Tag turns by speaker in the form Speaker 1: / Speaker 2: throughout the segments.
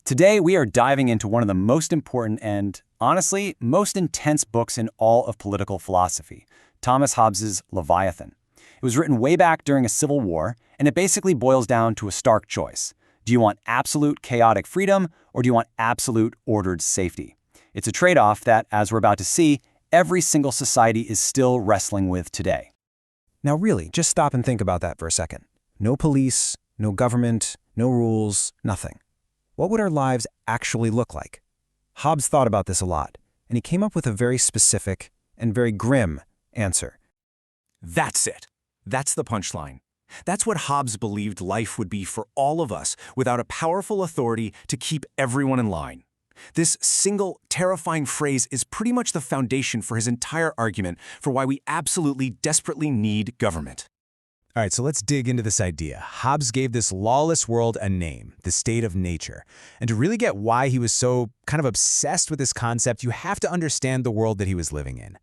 Speaker 1: Today, we are diving into one of the most important and, honestly, most intense books in all of political philosophy, Thomas Hobbes' Leviathan. It was written way back during a civil war, and it basically boils down to a stark choice. Do you want absolute chaotic freedom, or do you want absolute ordered safety? It's a trade-off that, as we're about to see, every single society is still wrestling with today.
Speaker 2: Now really, just stop and think about that for a second. No police, no government, no rules, nothing. What would our lives actually look like? Hobbes thought about this a lot, and he came up with a very specific and very grim answer.
Speaker 3: That's it. That's the punchline. That's what Hobbes believed life would be for all of us without a powerful authority to keep everyone in line. This single, terrifying phrase is pretty much the foundation for his entire argument for why we absolutely, desperately need government.
Speaker 4: All right, so let's dig into this idea. Hobbes gave this lawless world a name, the state of nature. And to really get why he was so kind of obsessed with this concept, you have to understand the world that he was living in.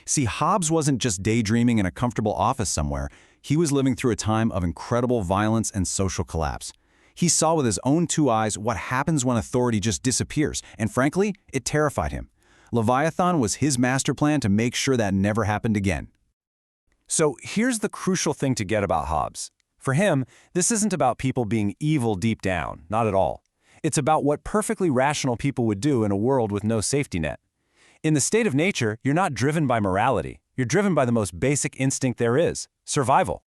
Speaker 5: See, Hobbes wasn't just daydreaming in a comfortable office somewhere. He was living through a time of incredible violence and social collapse. He saw with his own two eyes what happens when authority just disappears, and frankly, it terrified him. Leviathan was his master plan to make sure that never happened again.
Speaker 1: So here's the crucial thing to get about Hobbes. For him, this isn't about people being evil deep down, not at all. It's about what perfectly rational people would do in a world with no safety net. In the state of nature, you're not driven by morality. You're driven by the most basic instinct there is, survival.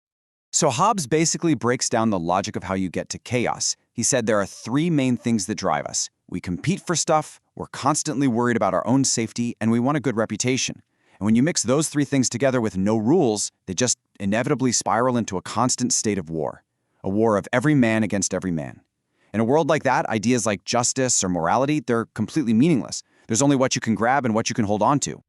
Speaker 6: So Hobbes basically breaks down the logic of how you get to chaos. He said there are three main things that drive us. We compete for stuff, we're constantly worried about our own safety, and we want a good reputation. And when you mix those three things together with no rules, they just inevitably spiral into a constant state of war. A war of every man against every man. In a world like that, ideas like justice or morality, they're completely meaningless. There's only what you can grab and what you can hold on to.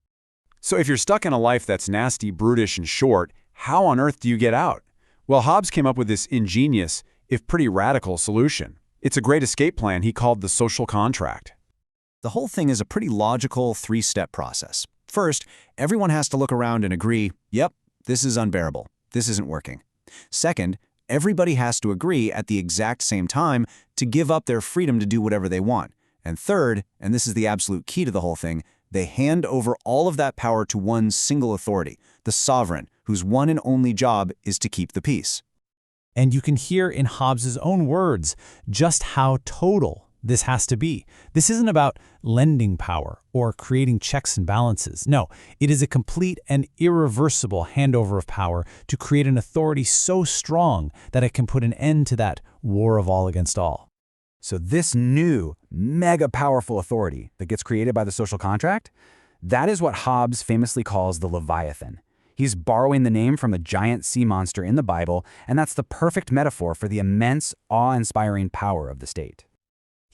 Speaker 5: So if you're stuck in a life that's nasty, brutish, and short, how on earth do you get out? Well, Hobbes came up with this ingenious, if pretty radical, solution. It's a great escape plan he called the social contract.
Speaker 3: The whole thing is a pretty logical three-step process. First, everyone has to look around and agree, yep, this is unbearable. This isn't working. Second, everybody has to agree at the exact same time to give up their freedom to do whatever they want. And third, and this is the absolute key to the whole thing, they hand over all of that power to one single authority, the sovereign, whose one and only job is to keep the peace.
Speaker 4: And you can hear in Hobbes' own words just how total this has to be. This isn't about lending power or creating checks and balances. No, it is a complete and irreversible handover of power to create an authority so strong that it can put an end to that war of all against all.
Speaker 2: So this new, mega powerful authority that gets created by the social contract, that is what Hobbes famously calls the Leviathan. He's borrowing the name from a giant sea monster in the Bible, and that's the perfect metaphor for the immense, awe-inspiring power of the state.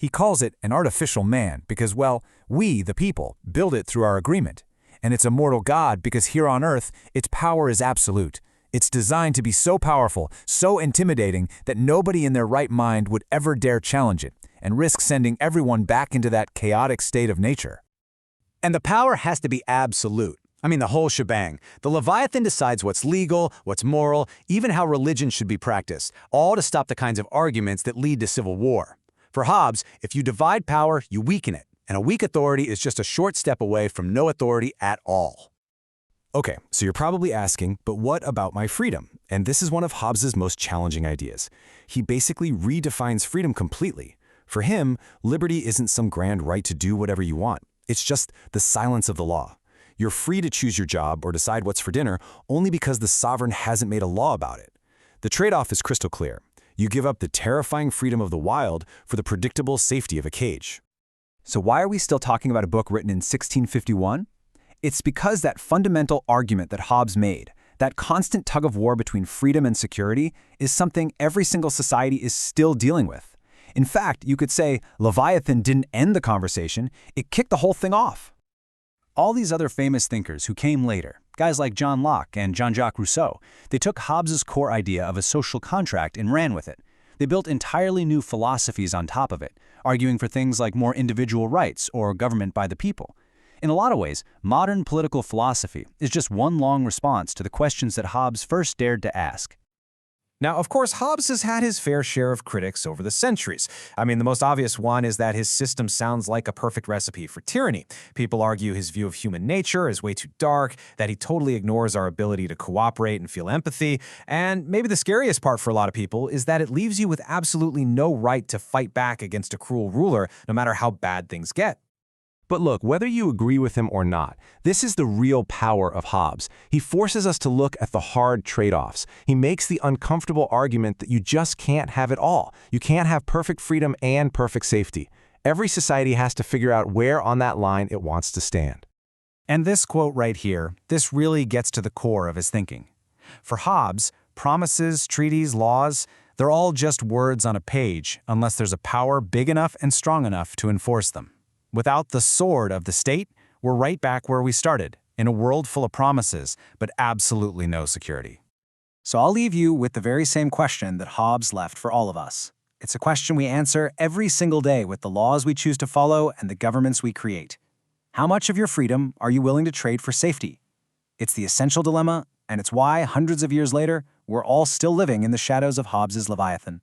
Speaker 7: He calls it an artificial man because, well, we, the people, build it through our agreement. And it's a mortal god because here on earth, its power is absolute. It's designed to be so powerful, so intimidating, that nobody in their right mind would ever dare challenge it and risk sending everyone back into that chaotic state of nature.
Speaker 3: And the power has to be absolute. I mean, the whole shebang. The Leviathan decides what's legal, what's moral, even how religion should be practiced, all to stop the kinds of arguments that lead to civil war. For Hobbes, if you divide power, you weaken it, and a weak authority is just a short step away from no authority at all.
Speaker 4: Okay, so you're probably asking, but what about my freedom? And this is one of Hobbes' most challenging ideas. He basically redefines freedom completely. For him, liberty isn't some grand right to do whatever you want. It's just the silence of the law. You're free to choose your job or decide what's for dinner only because the sovereign hasn't made a law about it. The trade-off is crystal clear. You give up the terrifying freedom of the wild for the predictable safety of a cage.
Speaker 1: So why are we still talking about a book written in 1651? It's because that fundamental argument that Hobbes made, that constant tug-of-war between freedom and security, is something every single society is still dealing with. In fact, you could say Leviathan didn't end the conversation, it kicked the whole thing off. All these other famous thinkers who came later, guys like John Locke and Jean-Jacques Rousseau, they took Hobbes' core idea of a social contract and ran with it. They built entirely new philosophies on top of it, arguing for things like more individual rights or government by the people. In a lot of ways, modern political philosophy is just one long response to the questions that Hobbes first dared to ask.
Speaker 5: Now, of course, Hobbes has had his fair share of critics over the centuries. I mean, the most obvious one is that his system sounds like a perfect recipe for tyranny. People argue his view of human nature is way too dark, that he totally ignores our ability to cooperate and feel empathy, and maybe the scariest part for a lot of people is that it leaves you with absolutely no right to fight back against a cruel ruler, no matter how bad things get.
Speaker 4: But look, whether you agree with him or not, this is the real power of Hobbes. He forces us to look at the hard trade-offs. He makes the uncomfortable argument that you just can't have it all. You can't have perfect freedom and perfect safety. Every society has to figure out where on that line it wants to stand.
Speaker 1: And this quote right here, this really gets to the core of his thinking. For Hobbes, promises, treaties, laws, they're all just words on a page unless there's a power big enough and strong enough to enforce them. Without the sword of the state, we're right back where we started, in a world full of promises, but absolutely no security. So I'll leave you with the very same question that Hobbes left for all of us. It's a question we answer every single day with the laws we choose to follow and the governments we create. How much of your freedom are you willing to trade for safety? It's the essential dilemma, and it's why, hundreds of years later, we're all still living in the shadows of Hobbes's Leviathan.